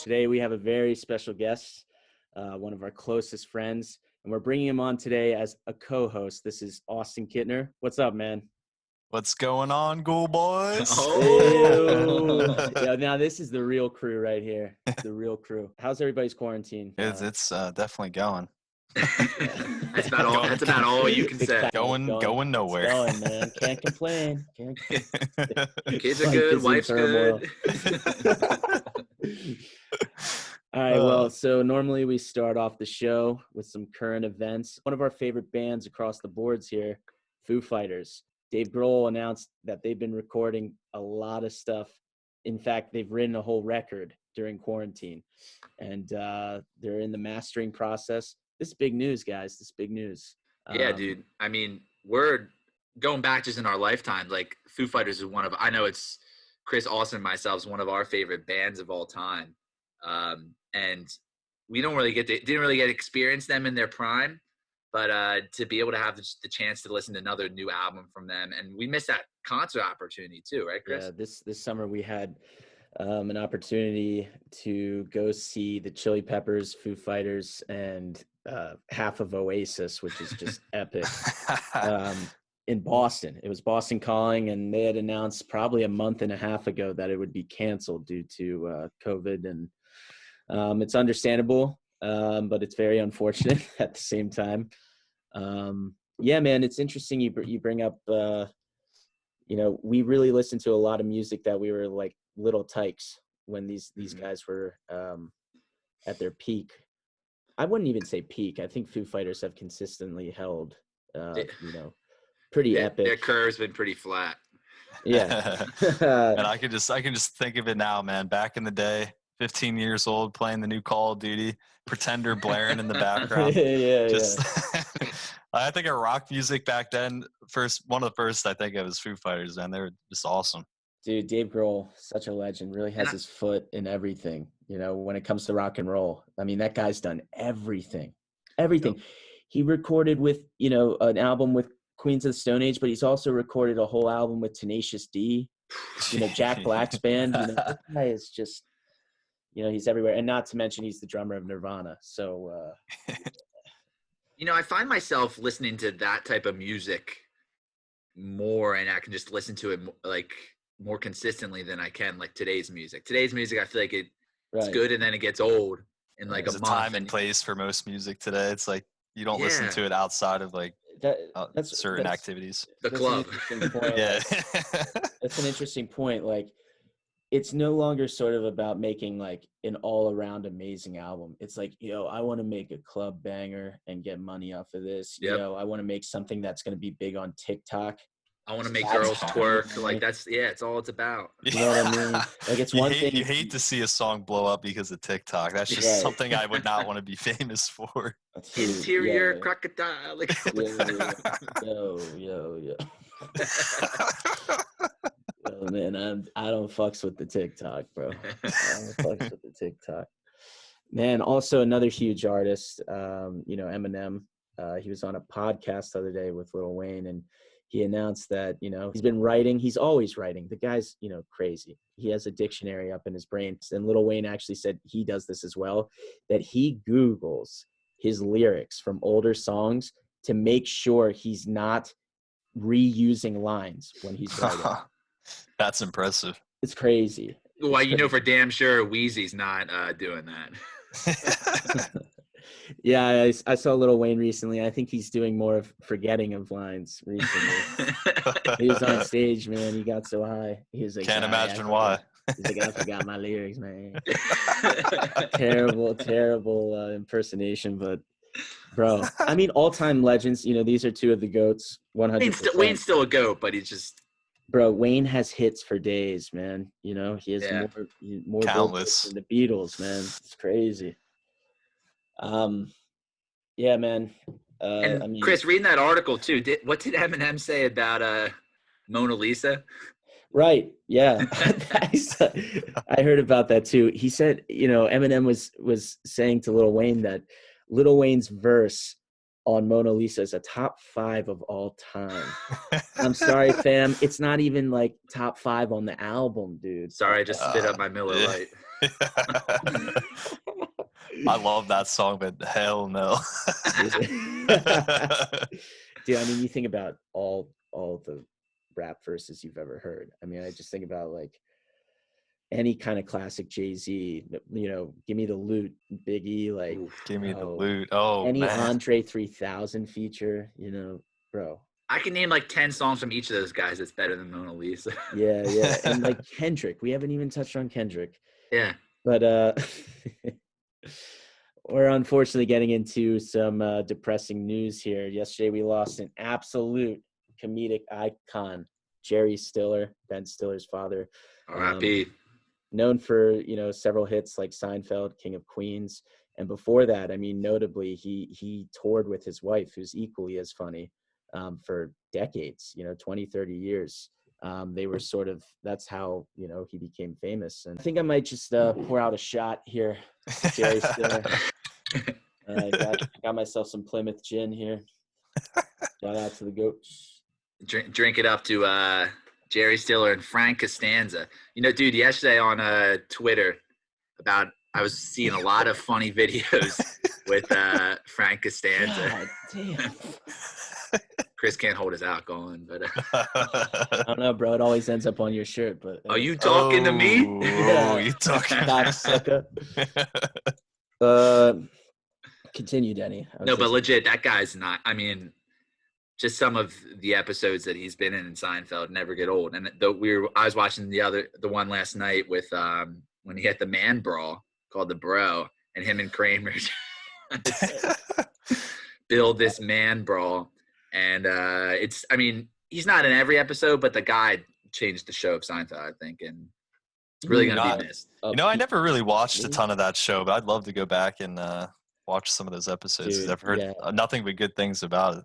Today we have a very special guest, one of our closest friends, and we're bringing him on today as a co-host. This is Austin Kittner. What's up, man? What's going on, Gool boys? Oh. Yeah, now this is the real crew right here. The real crew. How's everybody's quarantine? It's definitely going. That's about all you can say. Going nowhere. It's going, man. Can't complain. Kids are good. Wife's good. All right, well, so normally we start off the show with some current events. One of our favorite bands across the boards here, Foo Fighters. Dave Grohl announced that they've been recording a lot of stuff. In fact, they've written a whole record during quarantine, and they're in the mastering process. This is big news, guys. This is big news. Yeah, dude. I mean, we're going back just in our lifetime. Like, Foo Fighters is I know it's Chris, Austin, and myself is one of our favorite bands of all time. And we didn't really get to experience them in their prime, but to be able to have the chance to listen to another new album from them, and we missed that concert opportunity too, right, Chris? Yeah, this summer we had an opportunity to go see the Chili Peppers, Foo Fighters, and half of Oasis, which is just epic. In Boston. It was Boston Calling, and they had announced probably a month and a half ago that it would be canceled due to COVID, and it's understandable, but it's very unfortunate at the same time. Yeah, man, it's interesting you bring up, we really listened to a lot of music that we were like little tykes when these guys were at their peak. I wouldn't even say peak. I think Foo Fighters have consistently held, pretty epic. Their curve's been pretty flat. Yeah. And I can just think of it now, man. Back in the day, 15 years old, playing the new Call of Duty, Pretender blaring in the background. Yeah. I think of rock music back then. One of the first I think of was Foo Fighters, man. They were just awesome. Dude, Dave Grohl, such a legend, really has his foot in everything, when it comes to rock and roll. I mean, that guy's done everything. Yep. He recorded with, an album with Queens of the Stone Age, but he's also recorded a whole album with Tenacious D, Jack Black's band. This guy is just, he's everywhere. And not to mention he's the drummer of Nirvana. So, I find myself listening to that type of music more, and I can just listen to it like more consistently than I can like today's music. Today's music, I feel like it's good, and then it gets old in like There's a month. Time and place for most music today. It's like you don't listen to it outside of like certain activities. The club. Yeah. That's an interesting point. Like, it's no longer sort of about making like an all-around amazing album. It's like, I want to make a club banger and get money off of this. Yep. I want to make something that's going to be big on TikTok. I want to make girls twerk. Like, it's all it's about. You know what I mean? Like, it's one thing. You hate to see a song blow up because of TikTok. That's just something I would not want to be famous for. Interior crocodile. Yo. Oh, man, I don't fucks with the TikTok, bro. I don't fucks with the TikTok. Man, also another huge artist, Eminem. He was on a podcast the other day with Lil Wayne, and he announced that, he's been writing. He's always writing. The guy's, crazy. He has a dictionary up in his brain. And Lil Wayne actually said he does this as well, that he Googles his lyrics from older songs to make sure he's not reusing lines when he's writing. That's impressive. It's crazy. Well, for damn sure Wheezy's not doing that. Yeah, I saw Lil Wayne recently. I think he's doing more of forgetting of lines recently. He was on stage, man. He got so high. He was like, can't imagine why. He's like, I forgot my lyrics, man. Terrible impersonation, but bro, I mean, all-time legends. These are two of the GOATs. 100%. Wayne's still a GOAT, but he's just. Bro, Wayne has hits for days, man. He has more countless than the Beatles, man. It's crazy. Yeah, man. Chris, reading that article too. What did Eminem say about Mona Lisa? Right. Yeah. I heard about that too. He said, Eminem was saying to Lil Wayne that Lil Wayne's verse on Mona Lisa as a top 5 of all time. I'm sorry, fam. It's not even like top 5 on the album, dude. Sorry, I just spit up my Miller yeah. Lite. I love that song, but hell no. Dude, I mean, you think about all the rap verses you've ever heard. I mean, I just think about like any kind of classic Jay-Z, you know, Give Me the Loot, Biggie, like Give me the loot. Oh, any man. Andre 3000 feature, you know, bro. I can name like 10 songs from each of those guys that's better than Mona Lisa. Yeah. And like Kendrick, we haven't even touched on Kendrick. Yeah. But we're unfortunately getting into some depressing news here. Yesterday, we lost an absolute comedic icon, Jerry Stiller, Ben Stiller's father. R.I.P. Known for, you know, several hits like Seinfeld, King of Queens. And before that, I mean, notably, he toured with his wife, who's equally as funny, for decades, you know, 20, 30 years. They were sort of, that's how, you know, he became famous. And I think I might just pour out a shot here to Jerry Stiller. I got myself some Plymouth gin here. Shout out to the goats. Drink it up to Jerry Stiller and Frank Costanza. You know, dude, yesterday on Twitter I was seeing a lot of funny videos with Frank Costanza. God damn. Chris can't hold his alcohol in, but I don't know, bro. It always ends up on your shirt. But are you talking to me? Oh, you talking cocksucker. Continue, Denny. No, but legit, that guy's not. I mean, just some of the episodes that he's been in Seinfeld never get old. And I was watching the one last night with when he had the man brawl called The Bro, and him and Kramer build this man brawl. And I mean, he's not in every episode, but the guy changed the show of Seinfeld, I think, and it's really gonna be missed. You know, I never really watched a ton of that show, but I'd love to go back and watch some of those episodes. Dude, I've heard nothing but good things about it.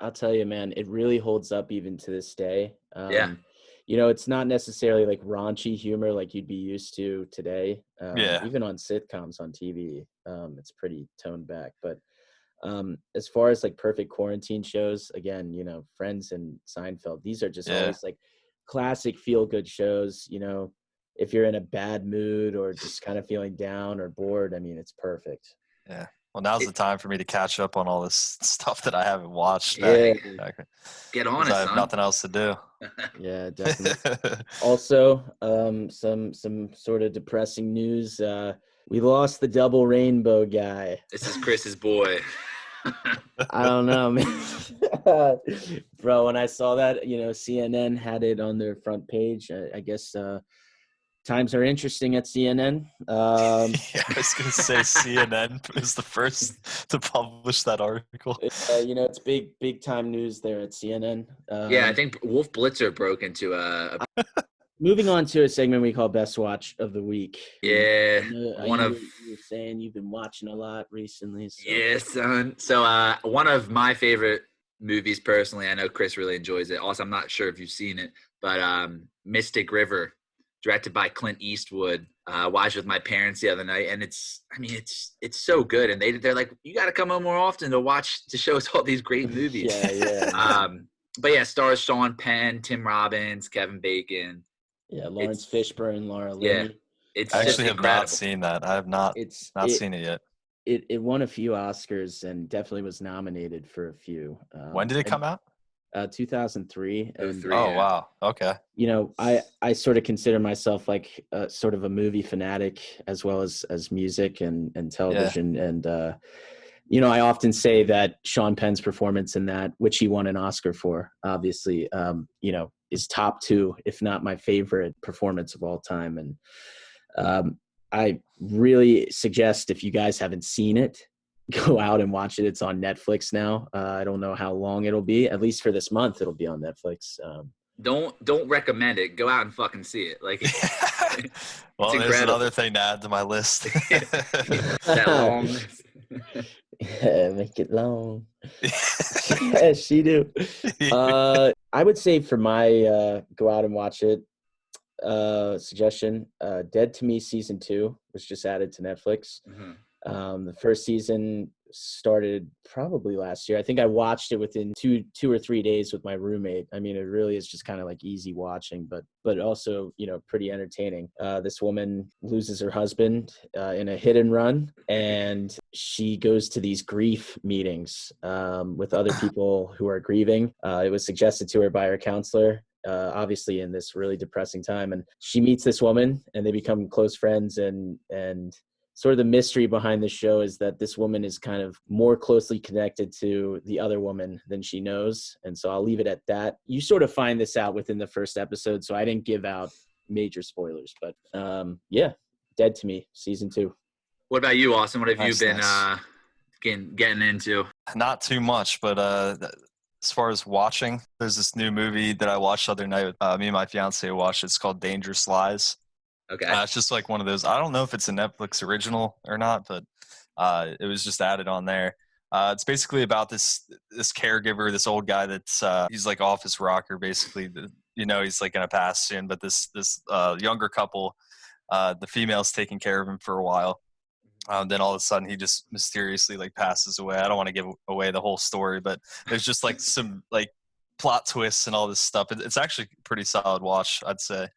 I'll tell you, man, it really holds up even to this day. Yeah. You know, it's not necessarily like raunchy humor like you'd be used to today. Even on sitcoms on TV, it's pretty toned back. But as far as like perfect quarantine shows, again, you know, Friends and Seinfeld, these are just always like classic feel-good shows. You know, if you're in a bad mood or just kind of feeling down or bored, I mean, it's perfect. Yeah. Well, now's the time for me to catch up on all this stuff that I haven't watched. Get on it, I have son. nothing else to do. Yeah, definitely. Also, some sort of depressing news. We lost the double rainbow guy. This is Chris's boy. I don't know, man. Bro, when I saw that, you know, CNN had it on their front page. I guess times are interesting at CNN. Yeah, I was going to say CNN was the first to publish that article. You know, it's big time news there at CNN. Yeah, I think Wolf Blitzer broke into a Moving on to a segment we call Best Watch of the Week. Yeah, You were saying you've been watching a lot recently. So. Yeah, son. So one of my favorite movies personally, I know Chris really enjoys it. Also, I'm not sure if you've seen it, but Mystic River, directed by Clint Eastwood. Watched with my parents the other night, and it's so good. And they're like, you got to come home more often to show us all these great movies. Yeah. But yeah, stars Sean Penn, Tim Robbins, Kevin Bacon. Yeah, Lawrence Fishburne, Laura Linney. Yeah, it's I actually have incredible. not seen that. I have not seen it yet. It won a few Oscars and definitely was nominated for a few. When did it come out? 2003. Wow. Okay. You know, I sort of consider myself like sort of a movie fanatic as well as music and television. Yeah. And, you know, I often say that Sean Penn's performance in that, which he won an Oscar for, obviously, you know, is top 2, if not my favorite performance of all time. And I really suggest, if you guys haven't seen it, go out and watch it. It's on Netflix now. I don't know how long it'll be. At least for this month, it'll be on Netflix. Don't recommend it. Go out and fucking see it. Like, well, there's another thing to add to my list. That long. Yeah, make it long. Yeah, she do. I would say for my go out and watch it suggestion, Dead to Me season 2 was just added to Netflix. Mm-hmm. The first season started probably last year. I think I watched it within two or 3 days with my roommate. I mean, it really is just kind of like easy watching, but also, you know, pretty entertaining. This woman loses her husband in a hit and run, and she goes to these grief meetings with other people who are grieving. It was suggested to her by her counselor. Obviously in this really depressing time, and she meets this woman and they become close friends, and sort of the mystery behind the show is that this woman is kind of more closely connected to the other woman than she knows. And so I'll leave it at that. You sort of find this out within the first episode, so I didn't give out major spoilers, but yeah, Dead to Me, season 2. What about you, Austin? What have you been Nice. getting into? Not too much, but as far as watching, there's this new movie that I watched the other night. Me and my fiance watched. It's called Dangerous Lies. Okay. It's just like one of those. I don't know if it's a Netflix original or not, but it was just added on there. It's basically about this caregiver, this old guy that's he's like off his rocker, basically. He's like gonna pass soon, but this younger couple, the female's taking care of him for a while. Then all of a sudden he just mysteriously like passes away. I don't want to give away the whole story, but there's just like some like plot twists and all this stuff. It's actually a pretty solid watch, I'd say.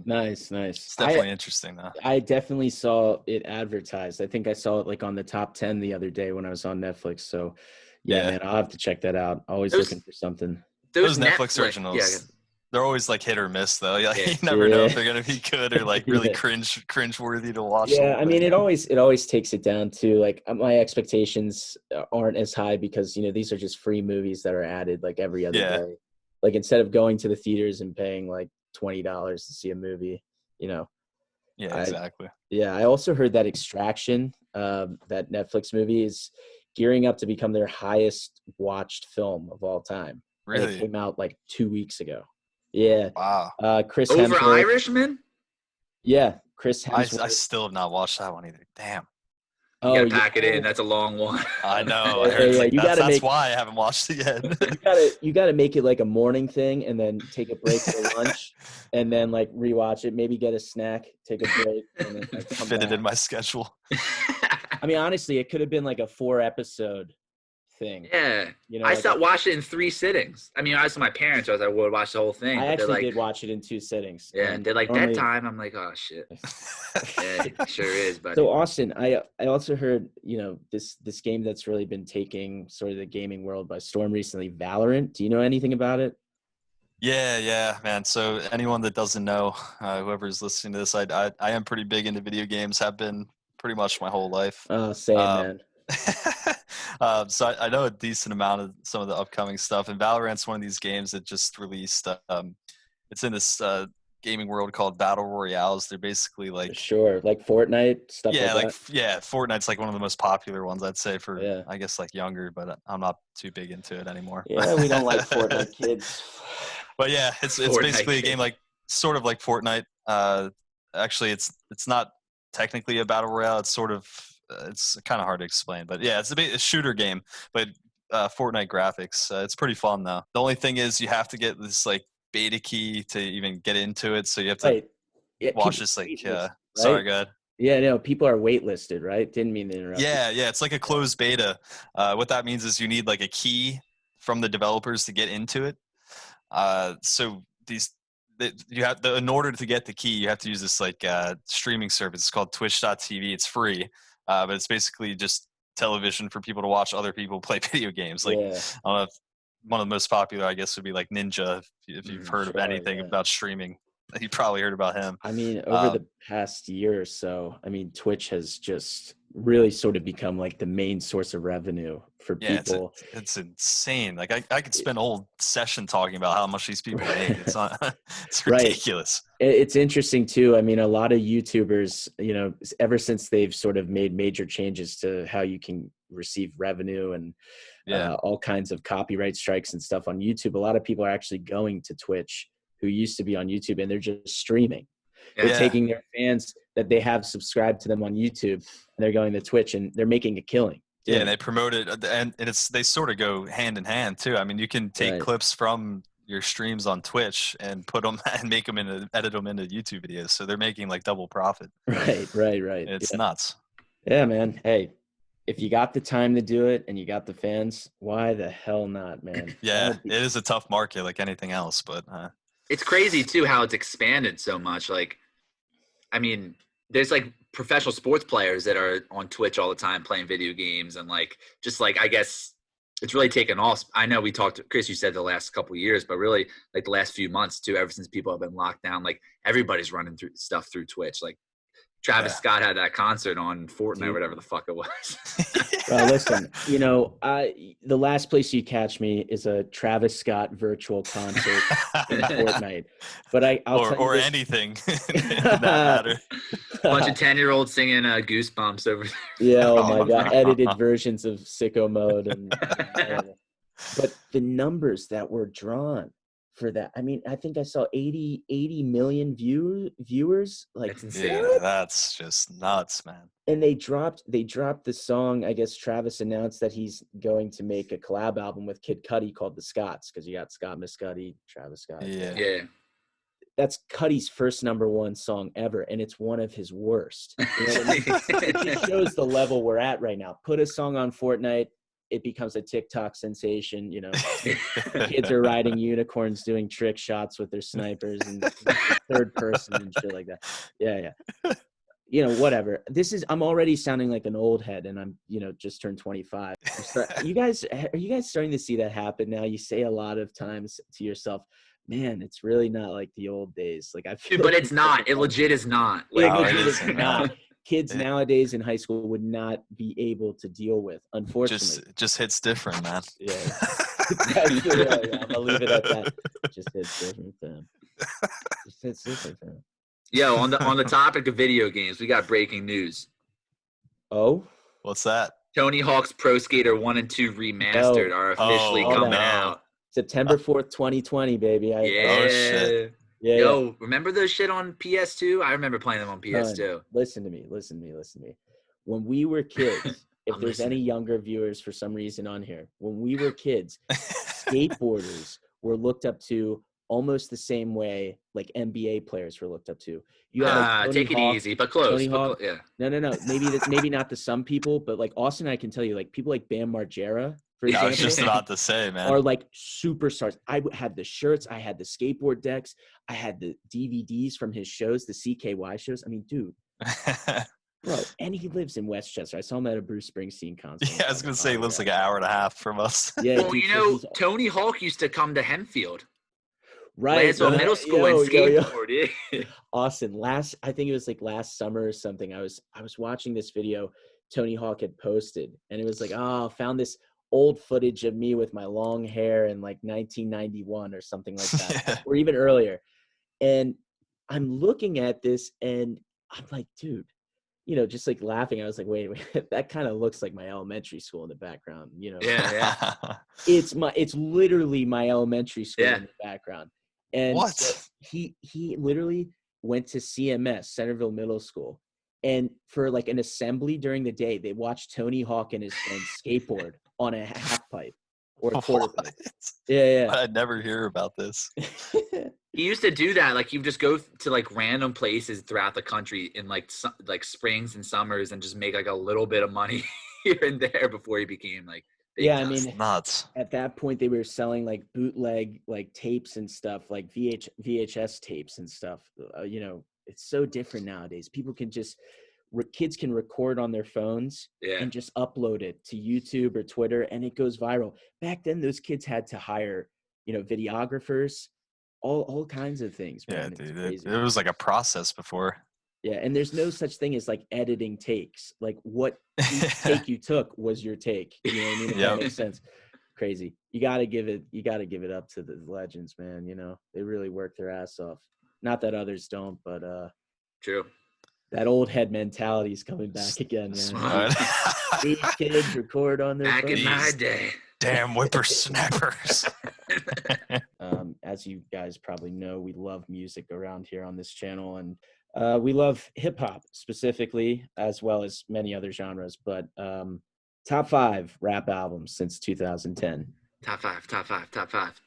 Nice. It's definitely interesting though. I definitely saw it advertised. I think I saw it like on the top 10 the other day when I was on Netflix. So yeah. Man, I'll have to check that out. Always looking for something. Those Netflix originals. Yeah. They're always like hit or miss though. Like, yeah. You never know if they're gonna be good or like really cringe worthy to watch. Yeah, I mean, it always takes it down to like my expectations aren't as high because these are just free movies that are added like every other day. Like instead of going to the theaters and paying like $20 to see a movie, Yeah, exactly. I also heard that Extraction, that Netflix movie, is gearing up to become their highest watched film of all time. Really? And it came out like 2 weeks ago. Yeah. Wow. Chris Over Hemsworth. Irishman? Yeah, Chris Hemsworth. I still have not watched that one either. Damn. You gotta pack it in. That's a long one. I know. I heard that's why I haven't watched it yet. you gotta make it like a morning thing, and then take a break for lunch, and then like rewatch it. Maybe get a snack, take a break, and then like, fit it in my schedule. I mean, honestly, it could have been like a 4-episode thing. Yeah. I stopped watching it in 3 sittings. I mean, I was with my parents, so I would watch the whole thing. I actually did watch it in 2 sittings. Yeah, and they're like, that time. I'm like, oh, shit. Yeah, it sure is, buddy. So, Austin, I also heard, this game that's really been taking sort of the gaming world by storm recently, Valorant. Do you know anything about it? Yeah, man. So anyone that doesn't know, whoever's listening to this, I am pretty big into video games, have been pretty much my whole life. Oh, same, man. So I know a decent amount of some of the upcoming stuff, and Valorant's one of these games that just released. It's in this gaming world called Battle Royales. They're basically like like Fortnite stuff. Fortnite's like one of the most popular ones, I'd say, for I guess like younger, but I'm not too big into it anymore. Yeah, we don't like Fortnite kids. But yeah, it's basically a game like sort of like Fortnite. Actually, it's not technically a battle royale. It's sort of it's kind of hard to explain, but yeah, it's a shooter game, but Fortnite graphics. It's pretty fun though. The only thing is you have to get this like beta key to even get into it, so you have to watch this like. Right? Sorry, go ahead. Yeah, no, people are waitlisted, right? Didn't mean to interrupt. Yeah, it's like a closed beta. What that means is you need like a key from the developers to get into it. So in order to get the key, you have to use this like streaming service. It's called Twitch.tv. It's free, but it's basically just television for people to watch other people play video games. Like I don't know if one of the most popular, I guess, would be like Ninja. If you've heard of anything about streaming, you probably heard about him. I mean, over the past year or so, I mean, Twitch has just really sort of become like the main source of revenue for people. It's insane. Like I could spend a whole session talking about how much these people make. It's not, it's ridiculous. Right. It's interesting too. I mean, a lot of YouTubers, ever since they've sort of made major changes to how you can receive revenue and all kinds of copyright strikes and stuff on YouTube, a lot of people are actually going to Twitch who used to be on YouTube, and they're just streaming. They're taking their fans that they have subscribed to them on YouTube, and they're going to Twitch, and they're making a killing. Yeah, and they promote it, and they sort of go hand in hand too. I mean, you can take clips from your streams on Twitch and put them and make them edit them into YouTube videos. So they're making like double profit. Right. It's nuts. Yeah, man. Hey, if you got the time to do it and you got the fans, why the hell not, man? Yeah, it is a tough market like anything else, but it's crazy too how it's expanded so much. Like, I mean, there's like professional sports players that are on Twitch all the time playing video games, and like just like I guess it's really taken off. I know we talked, Chris, you said the last couple of years, but really like the last few months too, ever since people have been locked down, like everybody's running through stuff through Twitch. Like Travis Scott had that concert on Fortnite, or whatever the fuck it was. Well, listen, you know, the last place you catch me is a Travis Scott virtual concert in Fortnite. But I'll tell you this. Anything in that matter. Bunch of 10-year-olds singing Goosebumps over there. Yeah, oh my God, edited versions of Sicko Mode. But the numbers that were drawn for that, I mean, I think I saw 80 million viewers. Like, that's insane. Yeah, that's just nuts, man. And they dropped the song. I guess Travis announced that he's going to make a collab album with Kid Cudi called The Scotts, because you got Scott Miscudi, Travis Scott. Yeah. That's Cudi's first #1 song ever, and it's one of his worst. You know what I mean? It shows the level we're at right now. Put a song on Fortnite, it becomes a TikTok sensation. You know, kids are riding unicorns, doing trick shots with their snipers and third person and shit like that. Yeah. You know, whatever. I'm already sounding like an old head, and I'm, you know, just turned 25. Are you guys starting to see that happen now? You say a lot of times to yourself, man, it's really not like the old days. Like I feel, but it's not. It legit is not. Like, legit is not. Kids nowadays in high school would not be able to deal with, unfortunately. Just hits different, man. Yeah. I'll leave it at that. Just hits different, fam. Just hits different, fam. Yo, on the topic of video games, we got breaking news. Oh? What's that? Tony Hawk's Pro Skater 1 and 2 Remastered are officially coming out. September 4th, 2020, baby. Oh, shit. Yeah. Yo, remember those shit on PS2? I remember playing them on PS2. Listen to me. When we were kids, if there's any younger viewers for some reason on here, when we were kids, skateboarders were looked up to almost the same way like NBA players were looked up to. You had take it easy, but close. Yeah. No. Maybe not to some people, but like Austin, I can tell you, like people like Bam Margera, for example, I was just about to say, man, are like superstars. I had the shirts, I had the skateboard decks, I had the DVDs from his shows, the CKY shows. I mean, dude. Bro, and he lives in Westchester. I saw him at a Bruce Springsteen concert. Yeah, I was gonna say he lives like an hour and a half from us. Yeah, well, you know, Tony Hawk used to come to Hempfield. Right. So middle school and skateboard. Yeah. Austin, I think it was like last summer or something. I was watching this video Tony Hawk had posted, and it was like, found this old footage of me with my long hair in like 1991 or something like that, or even earlier. And I'm looking at this and I'm like, dude, you know, just like laughing. I was like, wait, that kind of looks like my elementary school in the background, you know? Yeah. It's literally my elementary school in the background. And what? So he literally went to CMS, Centerville Middle School. And for like an assembly during the day, they watched Tony Hawk and his friends skateboard on a half pipe or a quarter pipe. Yeah. I'd never hear about this. He used to do that. Like, you just go to like random places throughout the country in like springs and summers and just make like a little bit of money here and there before he became like big. Yeah, I mean, nuts. At that point, they were selling like bootleg like tapes and stuff, like VHS tapes and stuff. You know, it's so different nowadays. People can just kids can record on their phones and just upload it to YouTube or Twitter, and it goes viral. Back then, those kids had to hire, you know, videographers, all kinds of things. Man. Yeah, dude, it was like a process before. Yeah, and there's no such thing as like editing takes. Like what take you took was your take. You know what I mean? If that makes sense. Crazy. You gotta give it up to the legends, man. You know, they really work their ass off. Not that others don't, but true. That old head mentality is coming back again, man. These kids record on their back phones. in my day. Damn whippersnappers. As you guys probably know, we love music around here on this channel, and we love hip hop specifically, as well as many other genres. But top 5 rap albums since 2010. Top five. Top five.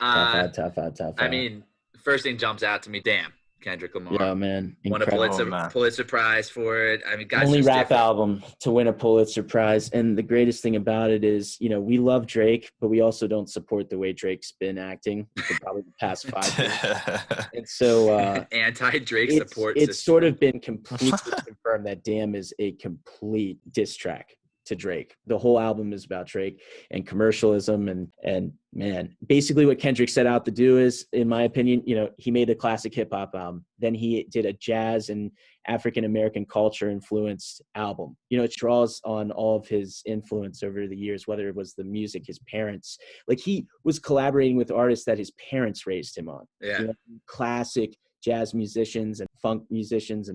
I mean, first thing jumps out to me. Damn. Kendrick Lamar. Yeah, man. Won a Incredible. Pulitzer Prize for it. I mean, guys, only rap different. album to win a Pulitzer Prize. And the greatest thing about it is, we love Drake, but we also don't support the way Drake's been acting for probably the past 5 years. And so anti-Drake support it's system. sort of been completely confirmed that Damn is a complete diss track to Drake. The whole album is about Drake and commercialism and man, basically what Kendrick set out to do is, in my opinion, he made a classic hip hop album. Then he did a jazz and African American culture influenced album. It draws on all of his influence over the years, whether it was the music, his parents, like he was collaborating with artists that his parents raised him on. Yeah. Classic jazz musicians and funk musicians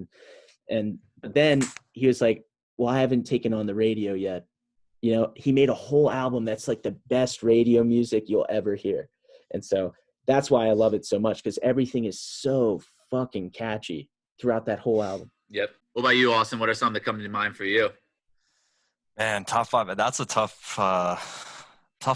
but then he was like, well, I haven't taken on the radio yet. He made a whole album that's like the best radio music you'll ever hear. And so that's why I love it so much, because everything is so fucking catchy throughout that whole album. Yep. What about you, Austin? What are some that come to mind for you? Man, top 5. That's a tough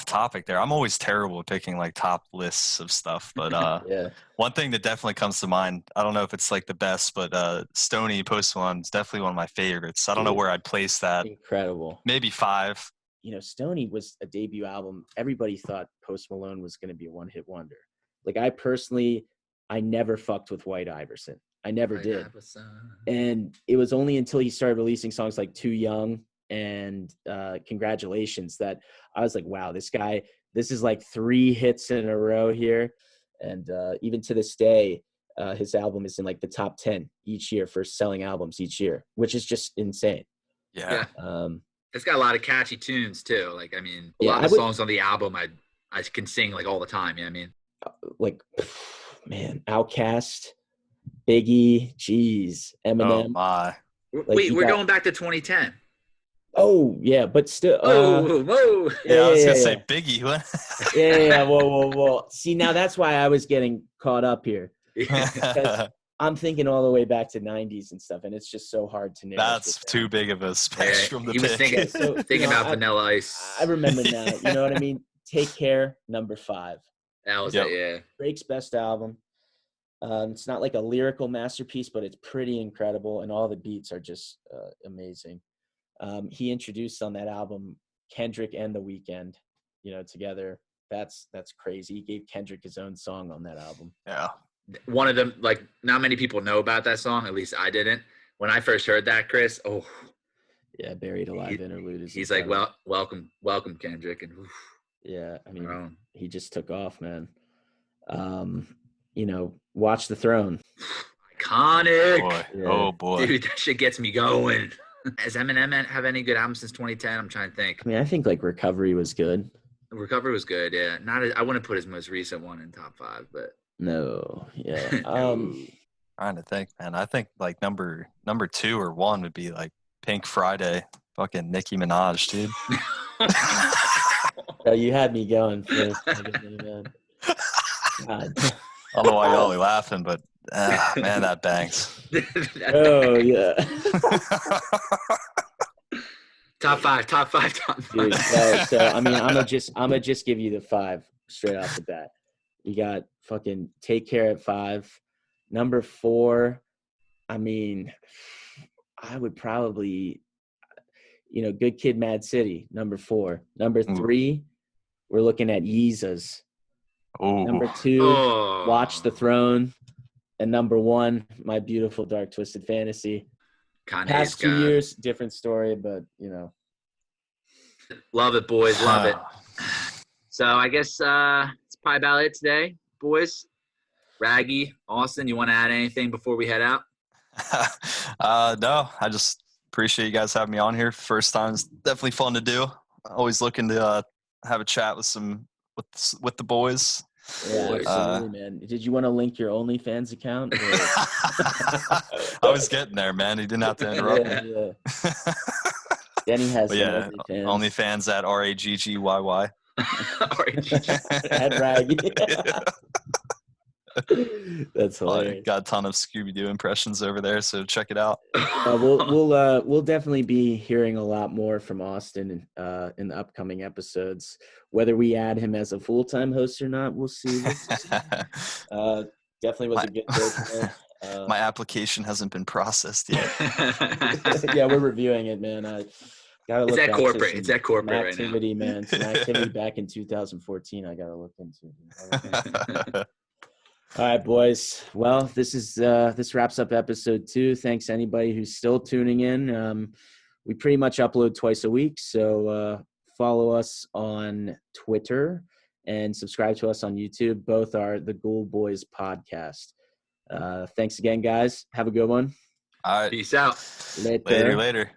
topic there. I'm always terrible at picking like top lists of stuff, but yeah. One thing that definitely comes to mind, I don't know if it's like the best, but Stoney Post Malone is definitely one of my favorites. I don't know where I'd place that. Incredible. Maybe 5. Stoney was a debut album. Everybody thought Post Malone was going to be a one-hit wonder. Like I never fucked with White Iverson. I never did. And it was only until he started releasing songs like Too Young and Congratulations that I was like, wow, this is like 3 hits in a row here. And even to this day, his album is in like the top 10 each year for selling albums each year, which is just insane. Yeah. It's got a lot of catchy tunes too. Like, I mean, a lot of the songs on the album I can sing like all the time. I mean, like, man, Outkast, Biggie, jeez, Eminem. Oh my. Wait, we're going back to 2010. Oh yeah, but still. Whoa! Yeah, I was gonna say Biggie. What? yeah. Whoa. See, now that's why I was getting caught up here. Because I'm thinking all the way back to 90s and stuff, and it's just so hard to narrow. That's too big of a spectrum to pick. He was thinking about Vanilla Ice. I remember now. You know what I mean? Take Care, number 5. That was it. Yeah. Drake's best album. It's not like a lyrical masterpiece, but it's pretty incredible, and all the beats are just amazing. He introduced on that album Kendrick and The Weeknd, together. That's crazy. He gave Kendrick his own song on that album. Yeah. One of them, like, not many people know about that song. At least I didn't. When I first heard that, Chris, yeah, Buried Alive interlude. He's incredible. Like, welcome, Kendrick, and yeah, I mean, he just took off, man. Watch the Throne. Iconic. Oh boy, dude, that shit gets me going. Has Eminem have any good albums since 2010? I'm trying to think. I mean, I think like Recovery was good. Recovery was good, yeah. I wouldn't put his most recent one in top 5, but no, yeah. Trying to think, man. I think like number 2 or 1 would be like Pink Friday, fucking Nicki Minaj, dude. Oh, you had me going for God. I don't know why y'all are laughing, but man, that bangs. Oh yeah. Top five. Dude, so I mean, I'm gonna just give you the 5 straight off the bat. You got fucking Take Care at 5. Number 4, I mean, I would probably, Good Kid, Mad City. Number 4. Number 3, we're looking at Yeezus. Ooh. Number 2, Watch the Throne. And number 1, My Beautiful Dark Twisted Fantasy. Past 2 years, different story, but Love it, boys. Love it. So I guess it's probably about it today, boys. Raggy, Austin, you want to add anything before we head out? No, I just appreciate you guys having me on here. First time is definitely fun to do. Always looking to have a chat with the boys. Yeah, absolutely, man. Did you want to link your OnlyFans account? I was getting there, man. He didn't have to interrupt me. Yeah. Denny has OnlyFans at RAGGYY. At Raggy. That's hilarious. Got a ton of Scooby-Doo impressions over there, so check it out. We'll definitely be hearing a lot more from Austin in the upcoming episodes. Whether we add him as a full-time host or not, we'll see. Definitely was a good coach, My application hasn't been processed yet. Yeah, we're reviewing it, man. I gotta look. It's at back corporate. to It's at corporate some right now. activity, man. Some activity back in 2014. I gotta look into. All right, boys. Well, this wraps up episode 2. Thanks anybody who's still tuning in. We pretty much upload twice a week, so follow us on Twitter and subscribe to us on YouTube. Both are the Gool Boys podcast. Thanks again, guys. Have a good one. All right. Peace out. Later. Later.